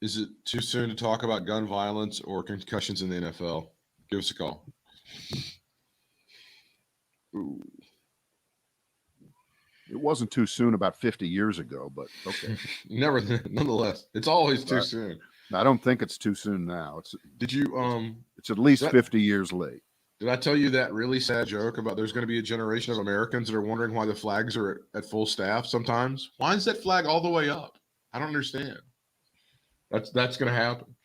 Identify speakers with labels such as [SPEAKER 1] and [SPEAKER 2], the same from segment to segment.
[SPEAKER 1] Is it too soon to talk about gun violence or concussions in the NFL? Give us a call.
[SPEAKER 2] Ooh. It wasn't too soon about 50 years ago, but okay.
[SPEAKER 1] Nonetheless, it's always too soon.
[SPEAKER 2] I don't think it's too soon now. It's at least 50 years late.
[SPEAKER 1] Did I tell you that really sad joke about there's going to be a generation of Americans that are wondering why the flags are at full staff sometimes? Why is that flag all the way up? I don't understand. That's going to happen.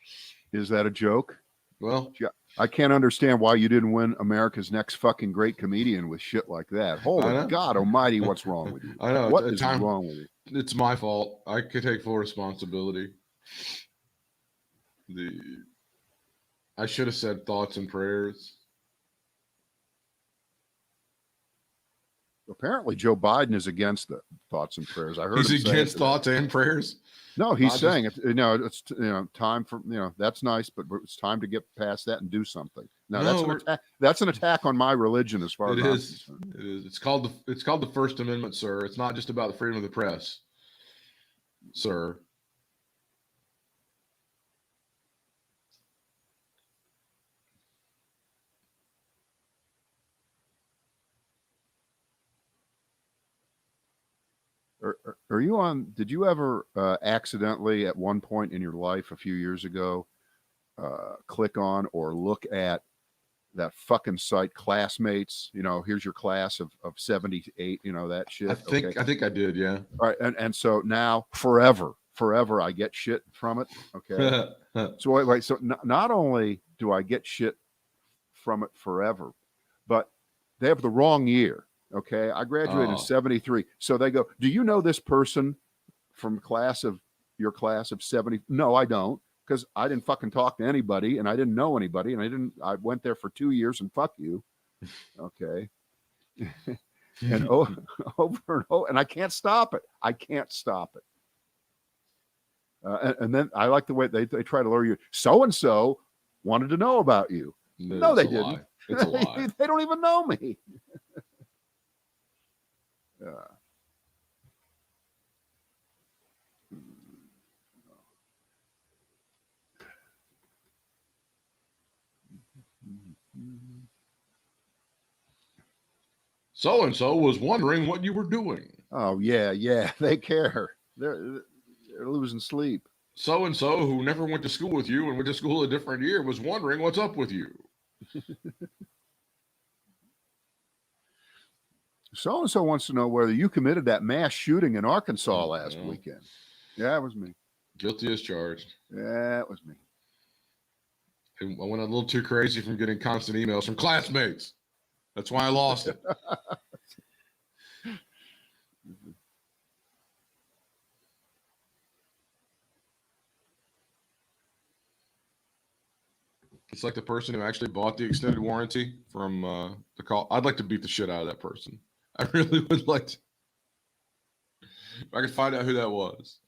[SPEAKER 2] Is that a joke?
[SPEAKER 1] Well,
[SPEAKER 2] I can't understand why you didn't win America's Next Fucking Great Comedian with shit like that. Holy God almighty, what's wrong with you?
[SPEAKER 1] I know.
[SPEAKER 2] What is wrong with you?
[SPEAKER 1] It's my fault. I could take full responsibility. I should have said thoughts and prayers.
[SPEAKER 2] Apparently, Joe Biden is against the thoughts and prayers. I heard
[SPEAKER 1] he's against thoughts and prayers.
[SPEAKER 2] No, he's saying it's time for that's nice, but it's time to get past that and do something. No, that's an attack on my religion as far as I'm concerned.
[SPEAKER 1] It is. It's called the First Amendment, sir. It's not just about the freedom of the press, sir.
[SPEAKER 2] Are you on? Did you ever accidentally at one point in your life a few years ago click on or look at that fucking site Classmates? Here's your class of 78. That shit.
[SPEAKER 1] I think I did. Yeah.
[SPEAKER 2] All right, and so now forever I get shit from it. Okay. So wait. So not only do I get shit from it forever, but they have the wrong year. Okay, I graduated in 73. So they go, do you know this person from your class of 70? No, I don't, because I didn't fucking talk to anybody and I didn't know anybody and I went there for 2 years and fuck you. Okay. And over and over, and I can't stop it. And then I like the way they try to lure you. So-and-so wanted to know about you. No, they didn't.
[SPEAKER 1] It's a lie.
[SPEAKER 2] They don't even know me.
[SPEAKER 1] So-and-so was wondering what you were doing.
[SPEAKER 2] Oh, yeah. They care. They're losing sleep.
[SPEAKER 1] So-and-so who never went to school with you and went to school a different year was wondering what's up with you.
[SPEAKER 2] So-and-so wants to know whether you committed that mass shooting in Arkansas last weekend. Yeah, it was me.
[SPEAKER 1] Guilty as charged.
[SPEAKER 2] Yeah, it was me.
[SPEAKER 1] I went a little too crazy from getting constant emails from classmates. That's why I lost it. It's like the person who actually bought the extended warranty from the call. I'd like to beat the shit out of that person. I really would like to. If I could find out who that was.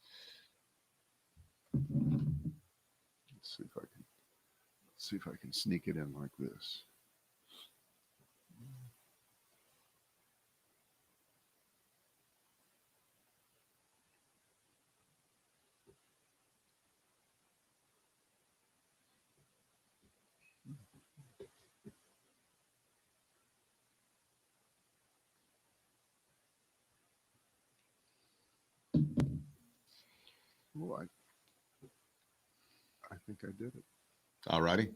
[SPEAKER 2] Let's see if I can sneak it in like this. Oh, I think I did it.
[SPEAKER 1] All righty.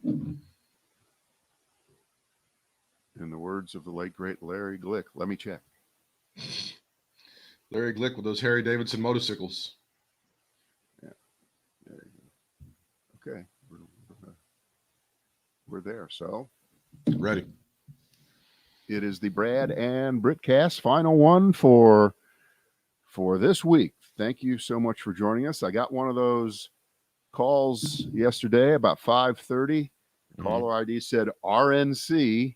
[SPEAKER 2] In the words of the late, great Larry Glick, let me check.
[SPEAKER 1] Larry Glick with those Harry Davidson motorcycles.
[SPEAKER 2] Yeah. There you go. Okay. We're there. So.
[SPEAKER 1] Ready.
[SPEAKER 2] It is the Brad and Britt cast final one for this week. Thank you so much for joining us. I got one of those calls yesterday about 5:30. Caller ID said RNC.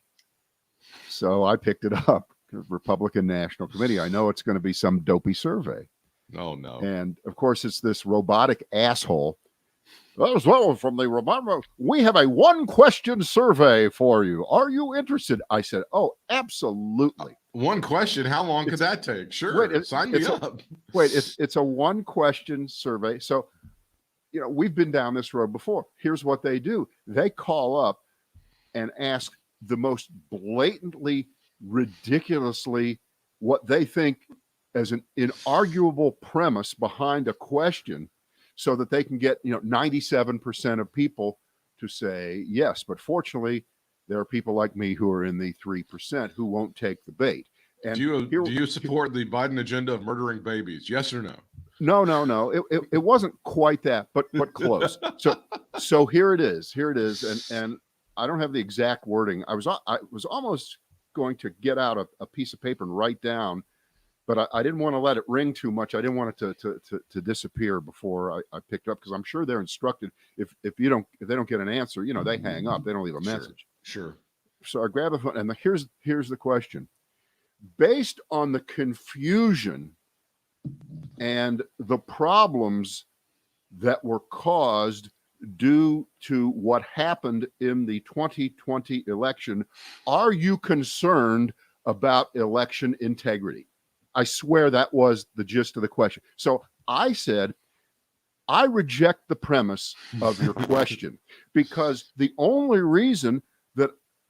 [SPEAKER 2] So I picked it up. Republican National Committee. I know it's going to be some dopey survey.
[SPEAKER 1] Oh, no.
[SPEAKER 2] And of course, it's this robotic asshole. Well, from the robot, we have a 1-question survey for you. Are you interested? I said, oh, absolutely.
[SPEAKER 1] 1 question. How long could that take? Sure. Sign me up.
[SPEAKER 2] Wait, it's a 1-question survey. So we've been down this road before. Here's what they do. They call up and ask the most blatantly, ridiculously, what they think as an inarguable premise behind a question so that they can get, 97% of people to say yes. But fortunately, there are people like me who are in the 3% who won't take the bait. And
[SPEAKER 1] do you support the Biden agenda of murdering babies? Yes or no?
[SPEAKER 2] No. It wasn't quite that, but close. So here it is. And I don't have the exact wording. I was almost going to get out a piece of paper and write down, but I didn't want to let it ring too much. I didn't want it to disappear before I picked up, because I'm sure they're instructed if they don't get an answer, they hang up. They don't leave a message.
[SPEAKER 1] Sure.
[SPEAKER 2] So I grab a phone, and here's the question. Based on the confusion and the problems that were caused due to what happened in the 2020 election, are you concerned about election integrity? I swear that was the gist of the question. So I said, I reject the premise of your question, because the only reason that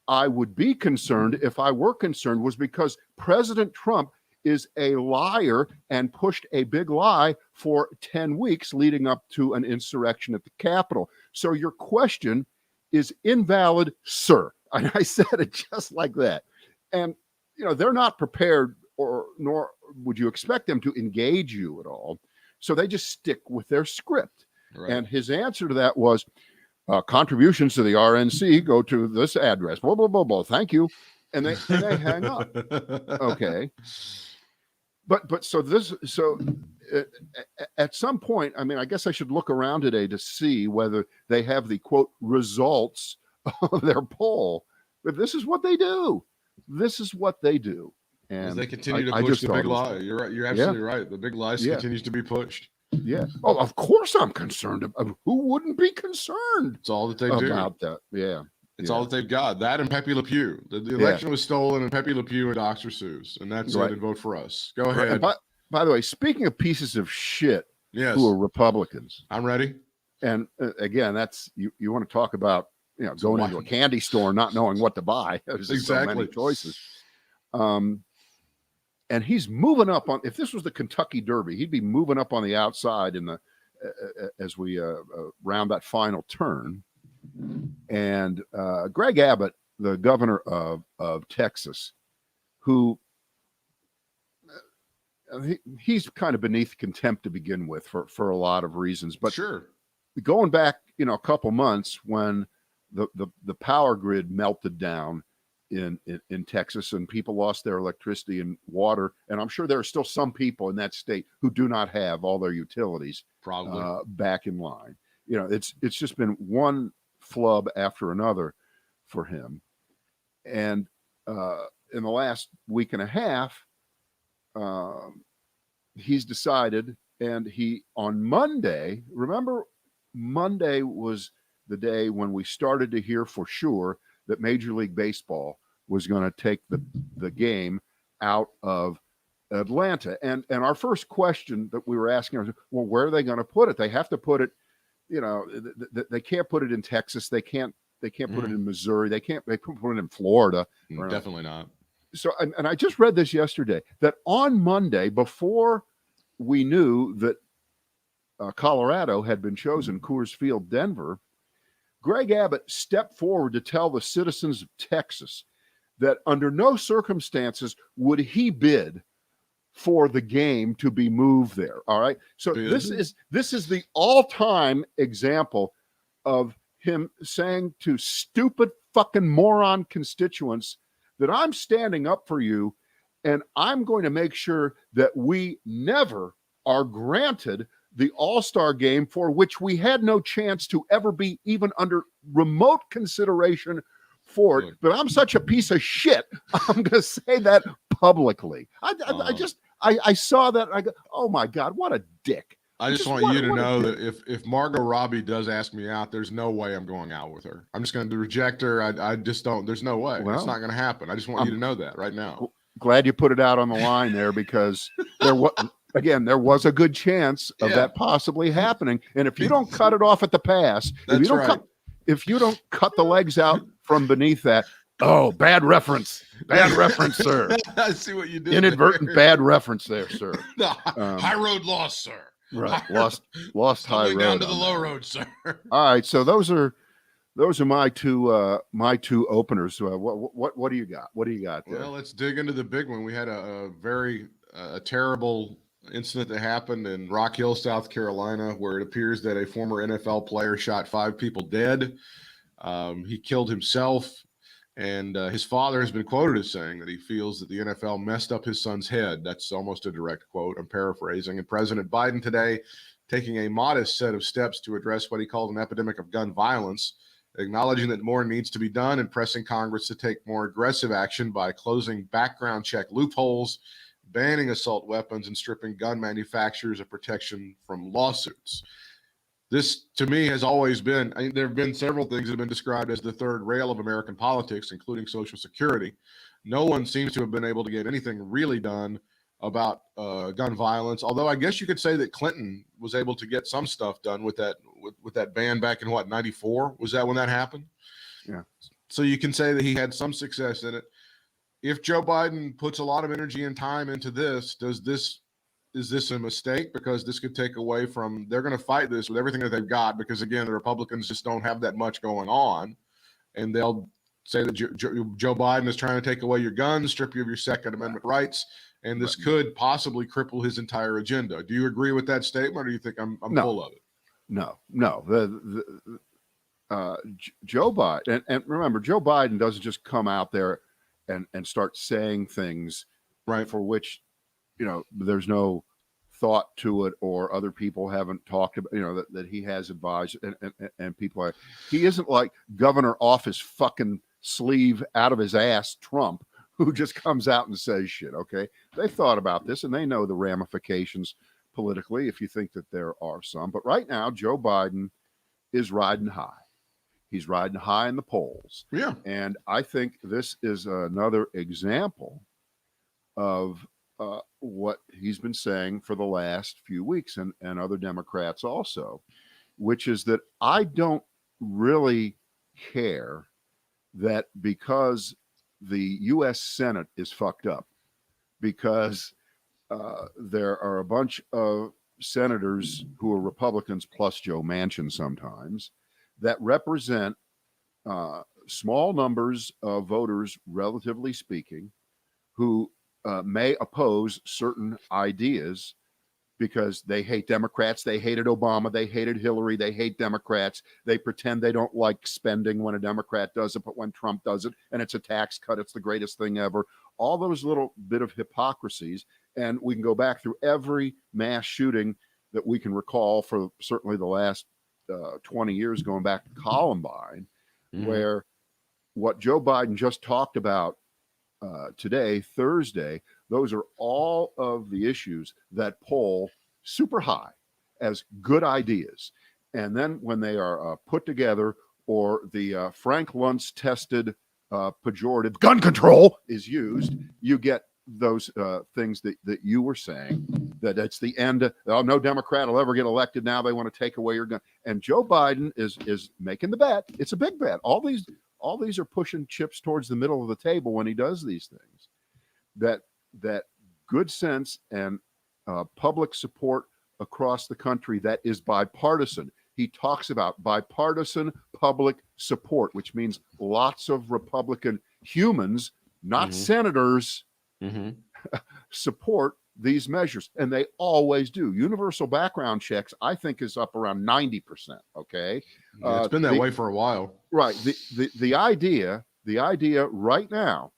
[SPEAKER 2] I would be concerned, if I were concerned, was because President Trump is a liar and pushed a big lie for 10 weeks leading up to an insurrection at the Capitol. So your question is invalid, sir. And I said it just like that. And, they're not prepared, nor would you expect them to engage you at all. So they just stick with their script. Right. And his answer to that was, contributions to the RNC go to this address, blah, blah, blah, blah. Thank you. And they hang up. Okay. But so at some point, I guess I should look around today to see whether they have the quote results of their poll. But this is what they do. And
[SPEAKER 1] they continue to push the big lie. You're right. You're absolutely right. The big lie continues to be pushed.
[SPEAKER 2] Yeah. Oh, of course I'm concerned. Who wouldn't be concerned?
[SPEAKER 1] It's all that they do
[SPEAKER 2] about that. Yeah.
[SPEAKER 1] It's all that they've got. That and Pepe Le Pew. The election was stolen, and Pepe Le Pew and Dr. Seuss. And that's it. And vote for us. Go ahead.
[SPEAKER 2] By the way, speaking of pieces of shit who are Republicans.
[SPEAKER 1] I'm ready.
[SPEAKER 2] And again, that's you want to talk about going into a candy store not knowing what to buy. There's so many choices. And he's moving up on. If this was the Kentucky Derby, he'd be moving up on the outside in the as we round that final turn. And Greg Abbott, the governor of Texas, who he's kind of beneath contempt to begin with for a lot of reasons. But
[SPEAKER 1] sure,
[SPEAKER 2] going back, a couple months when the power grid melted down in Texas and people lost their electricity and water, and I'm sure there are still some people in that state who do not have all their utilities
[SPEAKER 1] probably
[SPEAKER 2] back in line. It's just been one flub after another for him. And in the last week and a half, he's decided, and he on Monday, remember Monday was the day when we started to hear for sure that Major League Baseball was going to take the game out of Atlanta. And our first question that we were asking was, well, where are they going to put it? They have to put it, they can't put it in Texas. They can't put it in Missouri. They couldn't put it in Florida.
[SPEAKER 1] Definitely not.
[SPEAKER 2] So, and I just read this yesterday, that on Monday, before we knew that Colorado had been chosen, Coors Field, Denver, Greg Abbott stepped forward to tell the citizens of Texas that under no circumstances would he bid for the game to be moved there. All right. So this is the all-time example of him saying to stupid fucking moron constituents that I'm standing up for you, and I'm going to make sure that we never are granted the All-Star game, for which we had no chance to ever be even under remote consideration for it. But I'm such a piece of shit, I'm going to say that publicly. I saw that, and I go, oh my God, what a dick.
[SPEAKER 1] I just want you to know that if Margot Robbie does ask me out, there's no way I'm going out with her. I'm just going to reject her. I just don't. There's no way. It's not going to happen. I just want you to know that right now.
[SPEAKER 2] Glad you put it out on the line there, because again, there was a good chance of that possibly happening. And if you don't cut it off at the pass, if you don't cut the legs out from beneath that, oh, bad reference, sir.
[SPEAKER 1] I see what you did.
[SPEAKER 2] Inadvertent bad reference there, sir.
[SPEAKER 1] High road lost, sir.
[SPEAKER 2] Right, lost high road
[SPEAKER 1] down to the low road, sir.
[SPEAKER 2] All right, so those are my two openers. What do you got? What do you got there?
[SPEAKER 1] Well, let's dig into the big one. We had a very terrible incident that happened in Rock Hill, South Carolina, where it appears that a former NFL player shot 5 people dead. He killed himself, and his father has been quoted as saying that he feels that the NFL messed up his son's head. That's almost a direct quote. I'm paraphrasing. And President Biden today taking a modest set of steps to address what he called an epidemic of gun violence, acknowledging that more needs to be done and pressing Congress to take more aggressive action by closing background check loopholes, banning assault weapons, and stripping gun manufacturers of protection from lawsuits. This, to me, has always been, there have been several things that have been described as the third rail of American politics, including Social Security. No one seems to have been able to get anything really done about gun violence, although I guess you could say that Clinton was able to get some stuff done with that ban back in, 94? Was that when that happened?
[SPEAKER 2] Yeah.
[SPEAKER 1] So you can say that he had some success in it. If Joe Biden puts a lot of energy and time into this, is this a mistake? Because this could take away from, they're going to fight this with everything that they've got, because again, the Republicans just don't have that much going on, and they'll say that Joe Biden is trying to take away your guns, strip you of your Second Amendment rights, and this could possibly cripple his entire agenda. Do you agree with that statement, or do you think I'm full of it?
[SPEAKER 2] No. Joe Biden, and remember, Joe Biden doesn't just come out there and start saying things for which, there's no thought to it, or other people haven't talked about, that he has advised, and people are, he isn't like governor off his fucking sleeve, out of his ass Trump, who just comes out and says shit. Okay. They've thought about this and they know the ramifications politically, if you think that there are some. But right now, Joe Biden is riding high. He's riding high in the polls.
[SPEAKER 1] Yeah.
[SPEAKER 2] And I think this is another example of what he's been saying for the last few weeks, and other Democrats also, which is that I don't really care that because the U.S. Senate is fucked up, because there are a bunch of senators who are Republicans, plus Joe Manchin sometimes, that represent small numbers of voters, relatively speaking, who may oppose certain ideas because they hate Democrats. They hated Obama. They hated Hillary. They hate Democrats. They pretend they don't like spending when a Democrat does it, but when Trump does it, and it's a tax cut, it's the greatest thing ever. All those little bit of hypocrisies. And we can go back through every mass shooting that we can recall for certainly the last 20 years, going back to Columbine, where what Joe Biden just talked about today, Thursday, those are all of the issues that poll super high as good ideas. And then when they are put together, or the Frank Luntz tested pejorative gun control is used, you get those things that you were saying, that it's the end. No Democrat will ever get elected. Now they want to take away your gun. And Joe Biden is making the bet. It's a big bet. All these are pushing chips towards the middle of the table when he does these things. That good sense and public support across the country that is bipartisan. He talks about bipartisan public support, which means lots of Republican humans, not senators, support these measures. And they always do. Universal background checks, I think, is up around 90%. Okay.
[SPEAKER 1] Yeah, it's been that way for a while.
[SPEAKER 2] Right. The idea right now,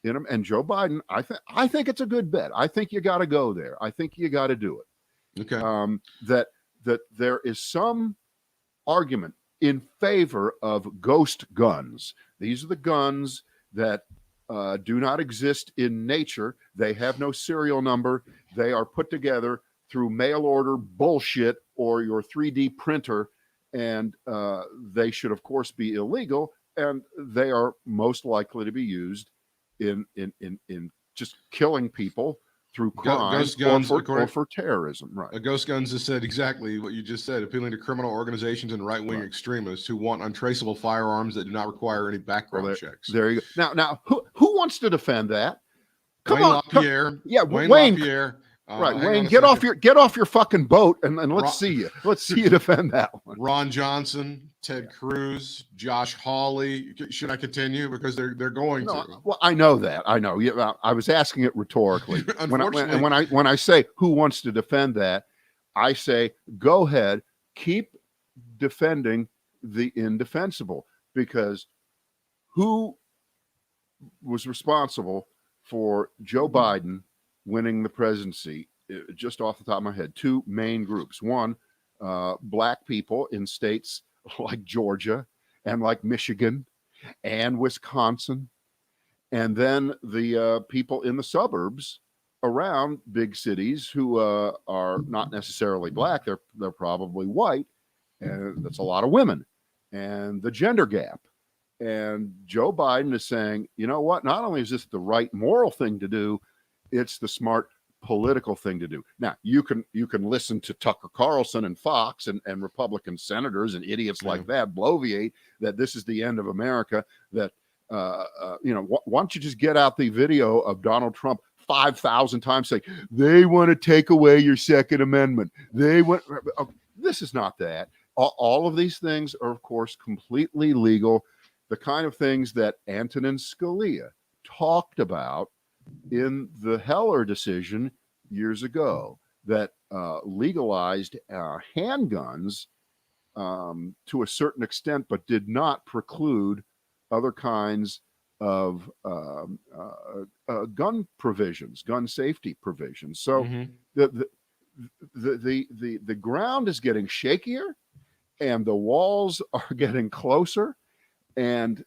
[SPEAKER 2] and Joe Biden, I think it's a good bet. I think you got to go there. I think you got to do it.
[SPEAKER 1] Okay.
[SPEAKER 2] That there is some argument in favor of ghost guns. These are the guns that do not exist in nature. They have no serial number. They are put together through mail order bullshit or your 3D printer, and they should, of course, be illegal. And they are most likely to be used in just killing people through crime
[SPEAKER 1] Ghost Guns,
[SPEAKER 2] or for terrorism. Right.
[SPEAKER 1] Ghost Guns has said exactly what you just said, appealing to criminal organizations and right-wing extremists who want untraceable firearms that do not require any background checks.
[SPEAKER 2] There you go. Now, who wants to defend that? Come
[SPEAKER 1] Wayne
[SPEAKER 2] on,
[SPEAKER 1] LaPierre.
[SPEAKER 2] yeah,
[SPEAKER 1] Wayne
[SPEAKER 2] Wayne.
[SPEAKER 1] LaPierre.
[SPEAKER 2] Right, Wayne, get off your fucking boat and let's see you. Let's see you defend that one.
[SPEAKER 1] Ron Johnson, Ted Cruz, Josh Hawley. Should I continue? Because they're going to.
[SPEAKER 2] Well, I know that. I know. Yeah, I was asking it rhetorically.
[SPEAKER 1] Unfortunately,
[SPEAKER 2] when I say who wants to defend that, I say go ahead, keep defending the indefensible, because who was responsible for Joe Biden winning the presidency? Just off the top of my head, two main groups. One, black people in states like Georgia and like Michigan and Wisconsin, and then the people in the suburbs around big cities who are not necessarily black. They're probably white, and that's a lot of women, and the gender gap. And Joe Biden is saying, you know what? Not only is this the right moral thing to do, it's the smart political thing to do. Now, you can listen to Tucker Carlson and Fox and Republican senators and idiots like that bloviate that this is the end of America. That why don't you just get out the video of Donald Trump 5,000 times saying they want to take away your Second Amendment. They want. This is not that. All of these things are, of course, completely legal. The kind of things that Antonin Scalia talked about in the Heller decision years ago, that legalized handguns to a certain extent, but did not preclude other kinds of gun provisions, gun safety provisions. So the ground is getting shakier, and the walls are getting closer. And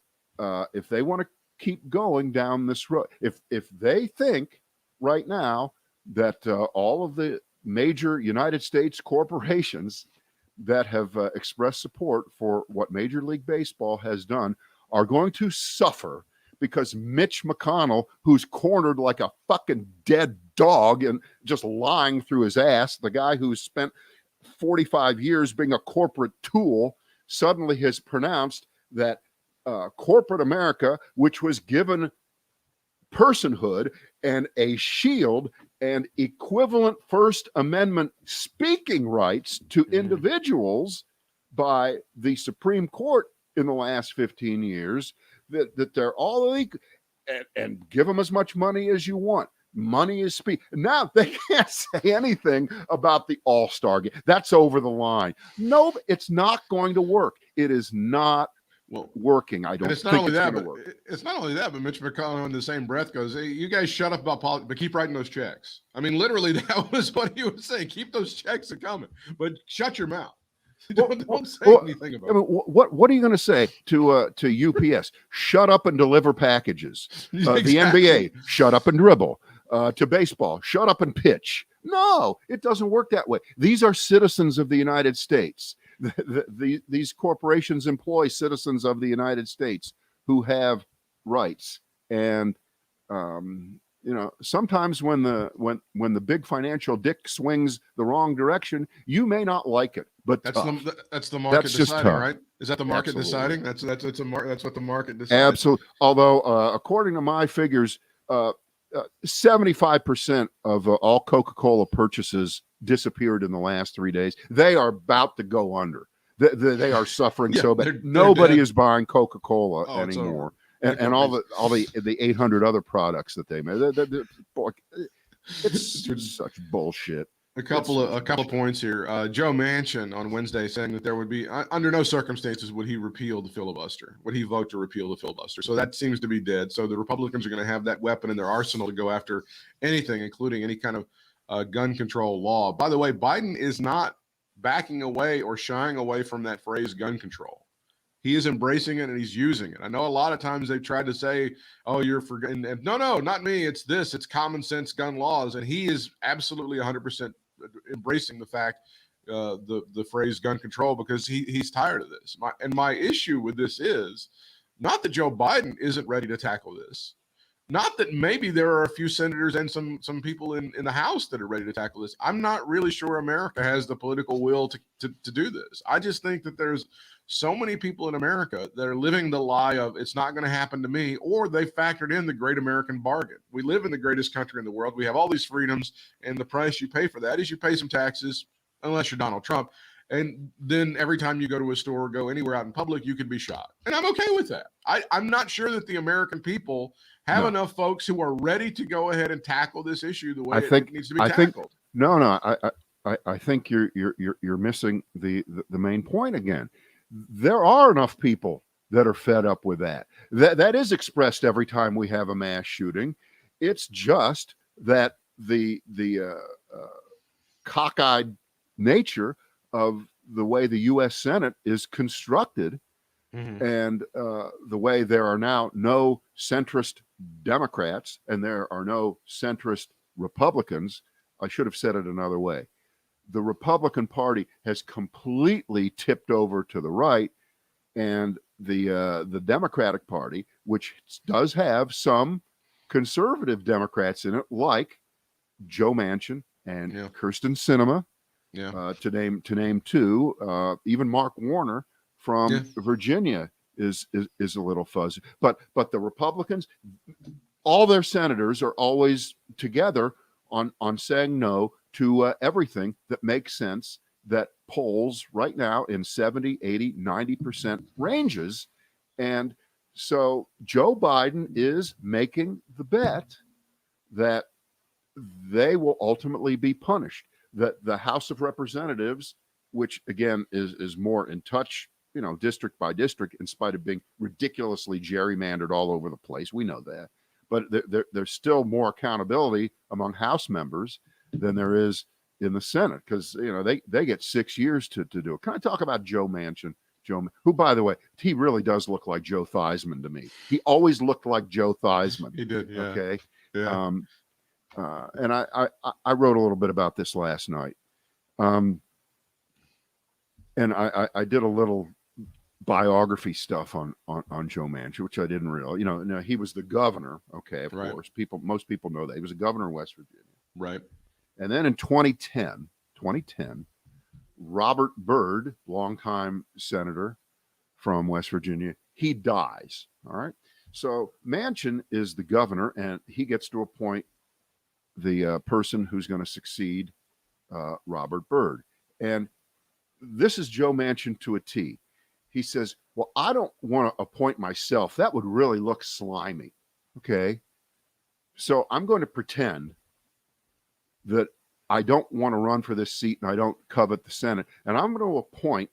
[SPEAKER 2] if they want to keep going down this road, if they think right now that all of the major United States corporations that have expressed support for what Major League Baseball has done are going to suffer because Mitch McConnell, who's cornered like a fucking dead dog and just lying through his ass, the guy who's spent 45 years being a corporate tool, suddenly has pronounced that corporate America, which was given personhood and a shield and equivalent First Amendment speaking rights to individuals by the Supreme Court in the last 15 years, that they're all illegal, and give them as much money as you want. Money is speak. Now they can't say anything about the All-Star game. That's over the line. No, it's not going to work. It is not working. I don't think it's going to work.
[SPEAKER 1] It's not only that, but Mitch McConnell in the same breath goes, hey, you guys shut up about politics, but keep writing those checks. I mean, literally, that was what he was saying. Keep those checks coming, but shut your mouth. Don't say anything about it.
[SPEAKER 2] What are you going to say to UPS? Shut up and deliver packages.
[SPEAKER 1] Exactly.
[SPEAKER 2] The NBA, shut up and dribble. To baseball, shut up and pitch. No, it doesn't work that way. These are citizens of the United States. These corporations employ citizens of the United States who have rights. And sometimes when the big financial dick swings the wrong direction, you may not like it. But
[SPEAKER 1] that's the market deciding, right? Is that the market deciding? That's what the market decides.
[SPEAKER 2] Absolutely. Although according to my figures, 75% of all Coca-Cola purchases disappeared in the last 3 days. They are about to go under. They are suffering so bad. Nobody is buying Coca-Cola anymore, and all the 800 other products that they made. It's such bullshit.
[SPEAKER 1] A couple of points here. Joe Manchin on Wednesday saying that there would be, under no circumstances would he repeal the filibuster. Would he vote to repeal the filibuster? So that seems to be dead. So the Republicans are going to have that weapon in their arsenal to go after anything, including any kind of gun control law. By the way, Biden is not backing away or shying away from that phrase gun control. He is embracing it and he's using it. I know a lot of times they've tried to say, oh, you're forgetting. No, not me. It's this. It's common sense gun laws. And he is absolutely 100% embracing the fact, the phrase gun control, because he's tired of this. My issue with this is not that Joe Biden isn't ready to tackle this. Not that maybe there are a few senators and some people in the House that are ready to tackle this. I'm not really sure America has the political will to do this. I just think that there's so many people in America that are living the lie of it's not going to happen to me, or they factored in the great American bargain. We live in the greatest country in the world. We have all these freedoms, and the price you pay for that is you pay some taxes, unless you're Donald Trump. And then every time you go to a store or go anywhere out in public, you can be shot. And I'm okay with that. I'm not sure that the American people have enough folks who are ready to go ahead and tackle this issue the way it needs to be tackled.
[SPEAKER 2] I think you're missing the main point again. There are enough people that are fed up with that. That is expressed every time we have a mass shooting. It's just that the cockeyed nature of the way the U.S. Senate is constructed, and the way there are now no centrist Democrats and there are no centrist Republicans. I should have said it another way. The Republican Party has completely tipped over to the right, and the Democratic Party, which does have some conservative Democrats in it, like Joe Manchin and Kyrsten Sinema, to name two. Even Mark Warner from Virginia is a little fuzzy. But the Republicans, all their senators are always together on saying no to everything that makes sense, that polls right now in 70, 80, 90% ranges. And so Joe Biden is making the bet that they will ultimately be punished. That the House of Representatives, which again is more in touch, district by district, in spite of being ridiculously gerrymandered all over the place. We know that. But there's still more accountability among House members than there is in the Senate, because they get 6 years to do it. Can I talk about Joe Manchin? Who, by the way, he really does look like Joe Theismann to me. He always looked like Joe Theismann.
[SPEAKER 1] He did, yeah.
[SPEAKER 2] Okay.
[SPEAKER 1] Yeah.
[SPEAKER 2] And I wrote a little bit about this last night. And I did a little biography stuff on Joe Manchin, which I didn't realize. Now he was the governor. Okay, of course. Most people know that. He was a governor in West Virginia.
[SPEAKER 1] Right.
[SPEAKER 2] And then in 2010, Robert Byrd, longtime senator from West Virginia, he dies. All right. So Manchin is the governor, and he gets to appoint the person who's going to succeed Robert Byrd. And this is Joe Manchin to a T. He says, well, I don't want to appoint myself. That would really look slimy. Okay. So I'm going to pretend that I don't want to run for this seat and I don't covet the Senate. And I'm going to appoint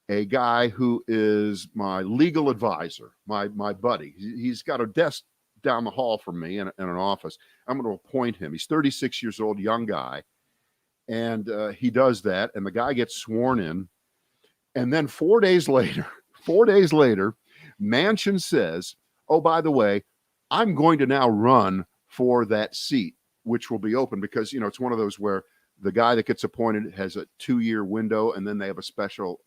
[SPEAKER 2] a guy who is my legal advisor, my buddy. He's got a desk down the hall from me in an office. I'm going to appoint him. He's 36 years old, young guy. And he does that. And the guy gets sworn in. And then 4 days later, Manchin says, oh, by the way, I'm going to now run for that seat, which will be open because, it's one of those where the guy that gets appointed has a 2-year window and then they have a special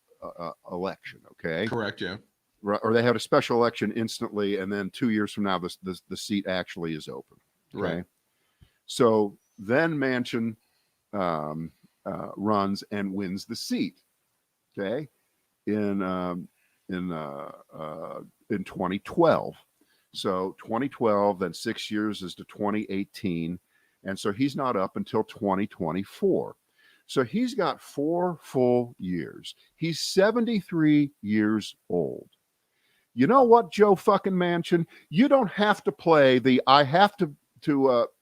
[SPEAKER 2] election. Okay.
[SPEAKER 1] Correct. Yeah.
[SPEAKER 2] Or they have a special election instantly. And then 2 years from now, the seat actually is open. Okay?
[SPEAKER 1] Right.
[SPEAKER 2] So then Manchin runs and wins the seat. Okay. In 2012. So 2012, then 6 years is to 2018. And so he's not up until 2024. So he's got 4 full years. He's 73 years old. You know what, Joe fucking Manchin? You don't have to play I have to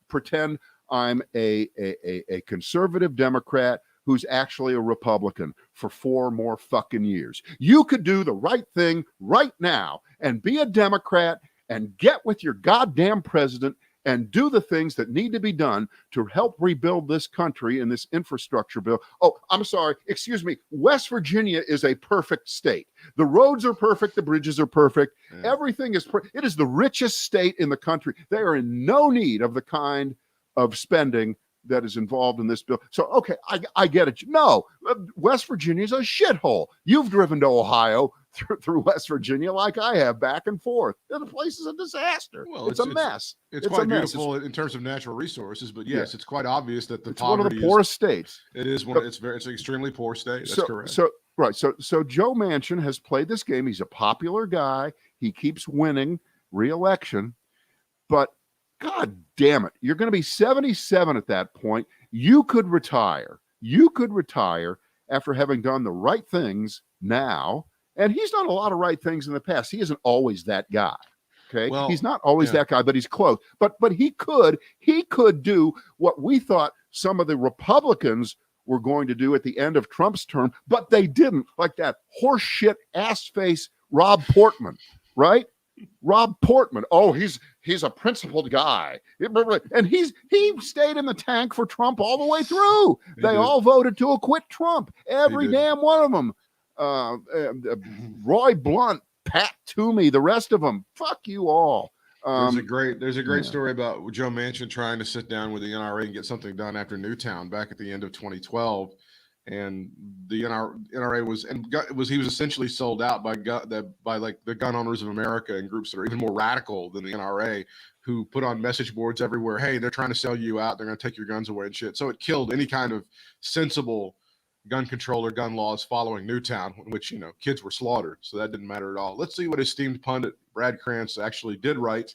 [SPEAKER 2] pretend I'm a conservative Democrat who's actually a Republican for 4 more fucking years. You could do the right thing right now and be a Democrat and get with your goddamn president and do the things that need to be done to help rebuild this country in this infrastructure bill. Oh, I'm sorry. Excuse me. West Virginia is a perfect state. The roads are perfect. The bridges are perfect. Yeah. Everything is perfect. It is the richest state in the country. They are in no need of the kind of spending that is involved in this bill. So, okay, I get it. No, West Virginia is a shithole. You've driven to Ohio through West Virginia like I have, back and forth. The place is a disaster.
[SPEAKER 1] Well,
[SPEAKER 2] it's a mess.
[SPEAKER 1] It's quite beautiful in terms of natural resources, but yes, it's quite obvious that
[SPEAKER 2] it's one of the poorest states.
[SPEAKER 1] It is one. It's an extremely poor state. That's correct.
[SPEAKER 2] So Joe Manchin has played this game. He's a popular guy. He keeps winning re-election, but God damn it, you're going to be 77 at that point. You could retire. You could retire after having done the right things now. And he's done a lot of right things in the past. He isn't always that guy. Okay. Well, he's not always that guy, but he's close. But he could do what we thought some of the Republicans were going to do at the end of Trump's term, but they didn't, like that horseshit ass face Rob Portman, right? Rob Portman. Oh, he's a principled guy. And he stayed in the tank for Trump all the way through. They all voted to acquit Trump. Every damn one of them. Roy Blunt, Pat Toomey, the rest of them. Fuck you all.
[SPEAKER 1] There's a great story about Joe Manchin trying to sit down with the NRA and get something done after Newtown back at the end of 2012. And the NRA he was essentially sold out by like the Gun Owners of America and groups that are even more radical than the NRA, who put on message boards everywhere. Hey, they're trying to sell you out. They're going to take your guns away and shit. So it killed any kind of sensible gun control or gun laws following Newtown, in which, kids were slaughtered. So that didn't matter at all. Let's see what esteemed pundit Brad Krantz actually did right.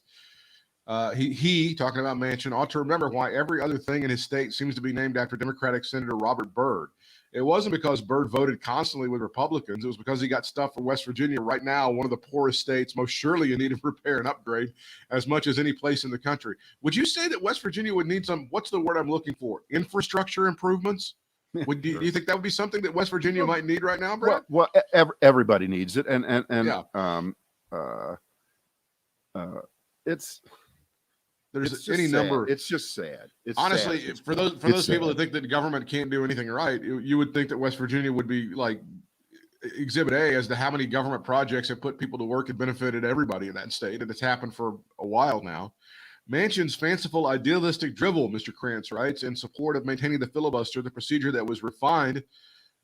[SPEAKER 1] He talking about Manchin, ought to remember why every other thing in his state seems to be named after Democratic Senator Robert Byrd. It wasn't because Byrd voted constantly with Republicans. It was because he got stuff for West Virginia right now, one of the poorest states, most surely in need of repair and upgrade, as much as any place in the country. Would you say that West Virginia would need what's the word I'm looking for? Infrastructure improvements? Do you think that would be something that West Virginia might need right now, Brad?
[SPEAKER 2] Well, everybody needs it, and
[SPEAKER 1] there's any number.
[SPEAKER 2] It's just sad. It's
[SPEAKER 1] honestly
[SPEAKER 2] sad.
[SPEAKER 1] For those people that think that the government can't do anything right, you would think that West Virginia would be like Exhibit A as to how many government projects have put people to work and benefited everybody in that state, and it's happened for a while now. Manchin's fanciful, idealistic drivel, Mr. Krantz writes, in support of maintaining the filibuster, the procedure that was refined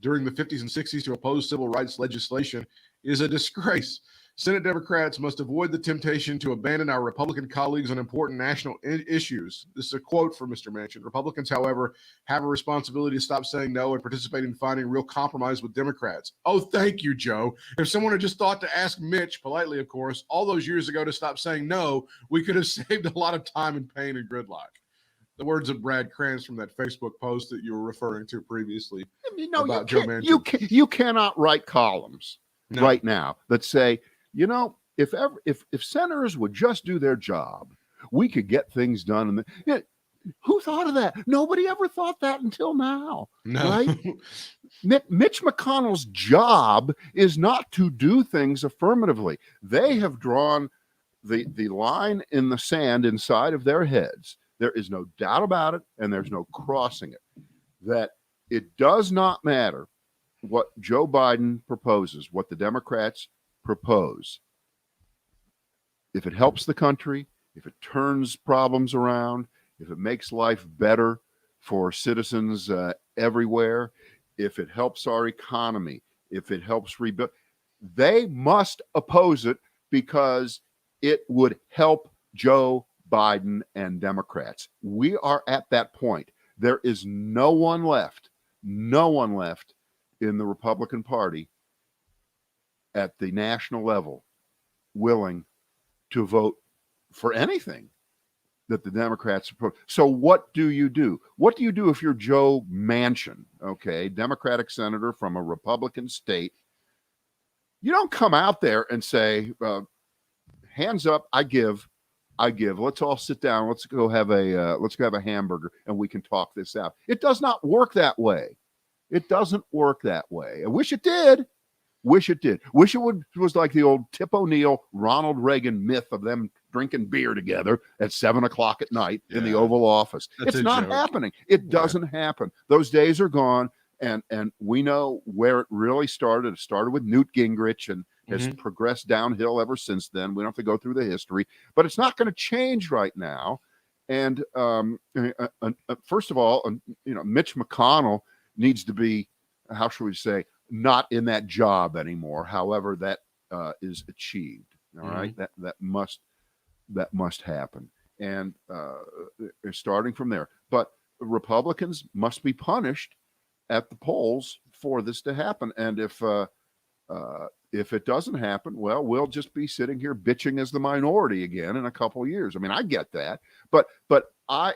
[SPEAKER 1] during the 50s and 60s to oppose civil rights legislation, is a disgrace. Senate Democrats must avoid the temptation to abandon our Republican colleagues on important national issues. This is a quote from Mr. Manchin. Republicans, however, have a responsibility to stop saying no and participate in finding real compromise with Democrats. Oh, thank you, Joe. If someone had just thought to ask Mitch, politely, of course, all those years ago to stop saying no, we could have saved a lot of time and pain and gridlock. The words of Brad Krantz from that Facebook post that you were referring to previously about Joe Manchin.
[SPEAKER 2] You cannot write columns right now that say, if senators would just do their job, we could get things done. Who thought of that? Nobody ever thought that until now. No. Right? Mitch McConnell's job is not to do things affirmatively. They have drawn the line in the sand inside of their heads. There is no doubt about it, and there's no crossing it. That it does not matter what Joe Biden proposes, what the Democrats propose. If it helps the country, if it turns problems around, if it makes life better for citizens everywhere, if it helps our economy, if it helps rebuild, they must oppose it because it would help Joe Biden and Democrats. We are at that point. There is no one left in the Republican Party at the national level willing to vote for anything that the Democrats propose. So what do you do? What do you do if you're Joe Manchin, okay, Democratic senator from a Republican state? You don't come out there and say, hands up, I give. Let's all sit down. Let's go have a hamburger and we can talk this out. It does not work that way. It doesn't work that way. I wish it did. Wish it was like the old Tip O'Neill, Ronald Reagan myth of them drinking beer together at 7:00 at night in the Oval Office. It's not happening. It doesn't happen. Those days are gone. And we know where it really started. It started with Newt Gingrich and has progressed downhill ever since then. We don't have to go through the history, but it's not going to change right now. And first of all, Mitch McConnell needs to be, how should we say, not in that job anymore. However, that is achieved. All right, that must happen, and starting from there. But Republicans must be punished at the polls for this to happen. And if it doesn't happen, well, we'll just be sitting here bitching as the minority again in a couple of years. I mean, I get that, but I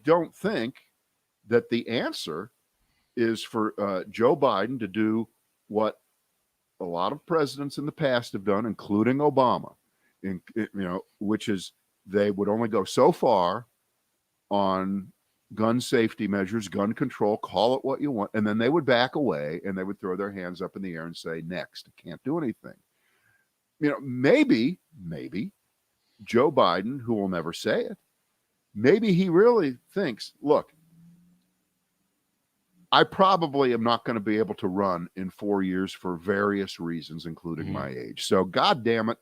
[SPEAKER 2] don't think that the answer is for Joe Biden to do what a lot of presidents in the past have done, including Obama, which is they would only go so far on gun safety measures, gun control, call it what you want, and then they would back away and they would throw their hands up in the air and say, next, can't do anything. Maybe Joe Biden, who will never say it, maybe he really thinks, look, I probably am not going to be able to run in 4 years for various reasons, including my age. So, God damn it,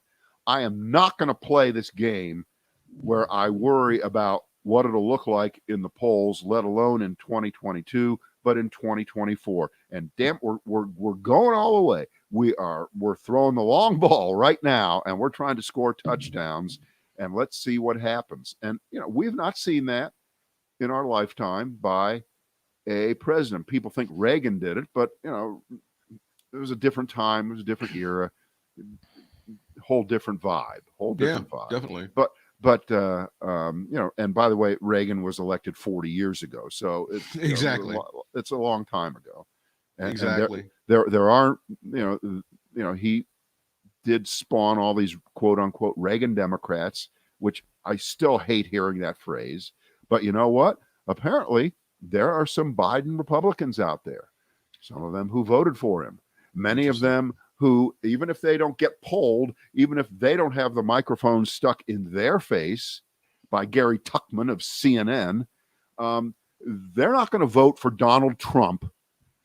[SPEAKER 2] I am not going to play this game where I worry about what it'll look like in the polls, let alone in 2022, but in 2024. And damn, we're going all the way. We're throwing the long ball right now, and we're trying to score touchdowns. And let's see what happens. And we've not seen that in our lifetime by a president. People think Reagan did it, but it was a different time, it was a different era, whole different vibe.
[SPEAKER 1] Definitely.
[SPEAKER 2] But and by the way, Reagan was elected 40 years ago, so it's
[SPEAKER 1] exactly
[SPEAKER 2] it's a long time ago. And,
[SPEAKER 1] exactly.
[SPEAKER 2] And there aren't he did spawn all these quote unquote Reagan Democrats, which I still hate hearing that phrase. But you know what? Apparently, there are some Biden Republicans out there, some of them who voted for him, many of them who, even if they don't get polled, even if they don't have the microphone stuck in their face by Gary Tuchman of CNN, they're not going to vote for Donald Trump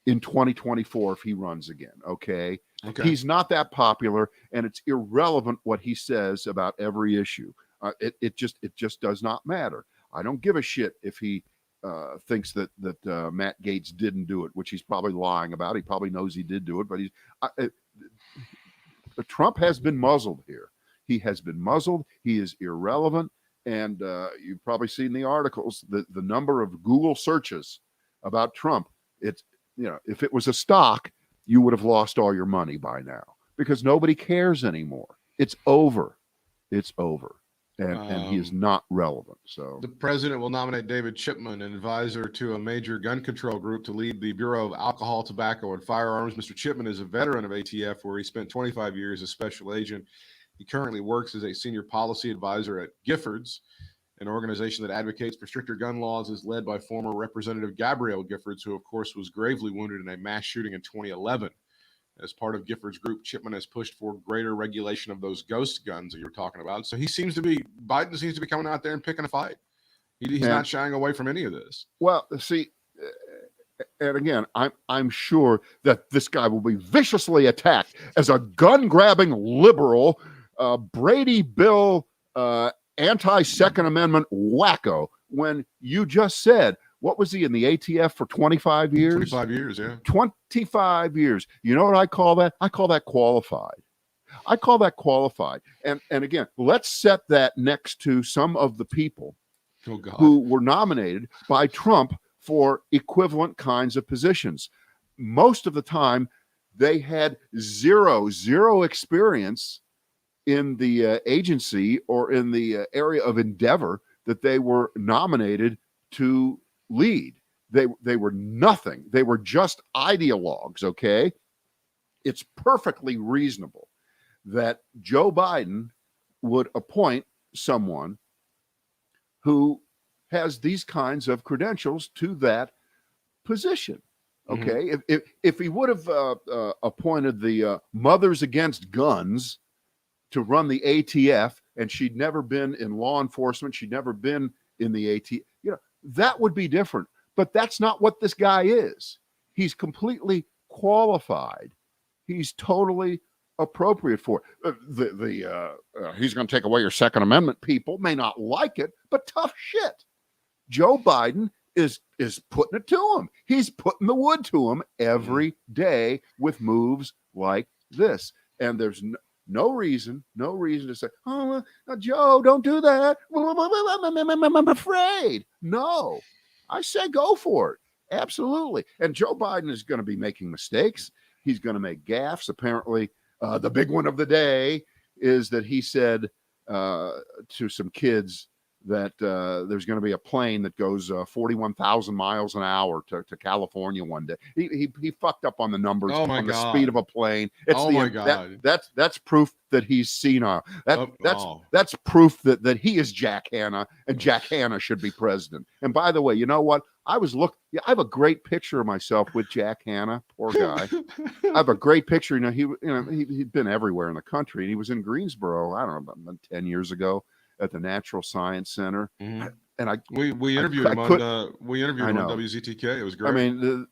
[SPEAKER 2] in 2024 if he runs again. Okay. He's not that popular, and it's irrelevant what he says about every issue. It just does not matter. I don't give a shit if he thinks that Matt Gaetz didn't do it, which he's probably lying about. He probably knows he did do it, but Trump has been muzzled here. He has been muzzled. He is irrelevant. And you've probably seen the articles, the number of Google searches about Trump. It's, if it was a stock, you would have lost all your money by now because nobody cares anymore. It's over. It's over. And he is not relevant. So
[SPEAKER 1] the president will nominate David Chipman, an advisor to a major gun control group, to lead the Bureau of Alcohol, Tobacco, and Firearms. Mr. Chipman is a veteran of ATF, where he spent 25 years as special agent. He currently works as a senior policy advisor at Giffords, an organization that advocates for stricter gun laws, is led by former Representative Gabrielle Giffords, who, of course, was gravely wounded in a mass shooting in 2011. As part of Giffords' group, Chipman has pushed for greater regulation of those ghost guns that you're talking about. So Biden seems to be coming out there and picking a fight. He's not shying away from any of this.
[SPEAKER 2] Well, see, and again, I'm sure that this guy will be viciously attacked as a gun-grabbing liberal, Brady Bill, anti-Second Amendment wacko, when you just said, what was he in the ATF for 25 years?
[SPEAKER 1] 25 years, yeah.
[SPEAKER 2] 25 years. You know what I call that? I call that qualified. And again, let's set that next to some of the people who were nominated by Trump for equivalent kinds of positions. Most of the time, they had zero experience in the agency or in the area of endeavor that they were nominated to lead. They were nothing. They were just ideologues, okay? It's perfectly reasonable that Joe Biden would appoint someone who has these kinds of credentials to that position, okay? If he would have appointed the Mothers Against Guns to run the ATF, and she'd never been in law enforcement, she'd never been in the ATF, that would be different. But that's not what this guy is. He's completely qualified. He's totally appropriate for it. He's going to take away your Second Amendment. People may not like it, but tough shit. Joe Biden is putting it to him. He's putting the wood to him every day with moves like this. And there's no reason to say, oh, Joe, don't do that. I'm afraid. No, I say go for it. Absolutely. And Joe Biden is going to be making mistakes. He's going to make gaffes. Apparently, the big one of the day is that he said to some kids that there's going to be a plane that goes 41,000 miles an hour to California one day. He fucked up on the numbers on the speed of a plane. That's proof that he's senile. That's proof that he is Jack Hanna, and Jack Hanna should be president. And by the way, you know what? I have a great picture of myself with Jack Hanna. Poor guy. I have a great picture. He'd been everywhere in the country, and he was in Greensboro, I don't know, about 10 years ago at the Natural Science Center.
[SPEAKER 1] Mm-hmm.
[SPEAKER 2] And
[SPEAKER 1] we interviewed him on WZTK. It was great.
[SPEAKER 2] I mean,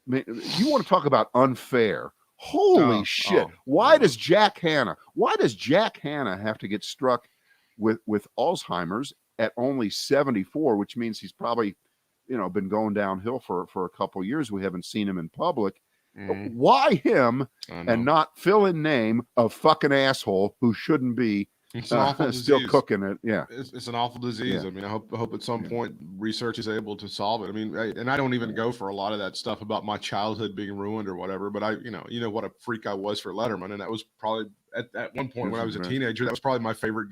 [SPEAKER 2] you want to talk about unfair? Holy shit! Why does Jack Hanna have to get struck with Alzheimer's at only 74, which means he's probably been going downhill for a couple of years. We haven't seen him in public. Why him and not fill in name of fucking asshole who shouldn't be
[SPEAKER 1] It's an awful disease.
[SPEAKER 2] Still cooking it. Yeah.
[SPEAKER 1] It's an awful disease.
[SPEAKER 2] Yeah.
[SPEAKER 1] I mean, I hope at some point research is able to solve it. I mean, and I don't even go for a lot of that stuff about my childhood being ruined or whatever, but you know what a freak I was for Letterman. And that was probably at one point when I was a teenager, that was probably my favorite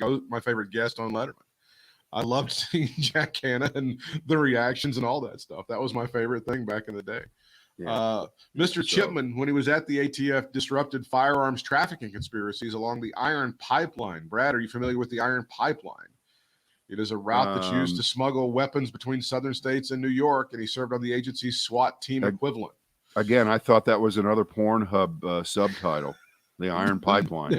[SPEAKER 1] guest on Letterman. I loved seeing Jack Hanna and the reactions and all that stuff. That was my favorite thing back in the day. Yeah. Mr. Chipman, when he was at the ATF, disrupted firearms trafficking conspiracies along the Iron Pipeline. Brad, are you familiar with the Iron Pipeline? It is a route that's used to smuggle weapons between southern states and New York, and he served on the agency's SWAT team equivalent.
[SPEAKER 2] Again, I thought that was another Pornhub subtitle. The Iron Pipeline.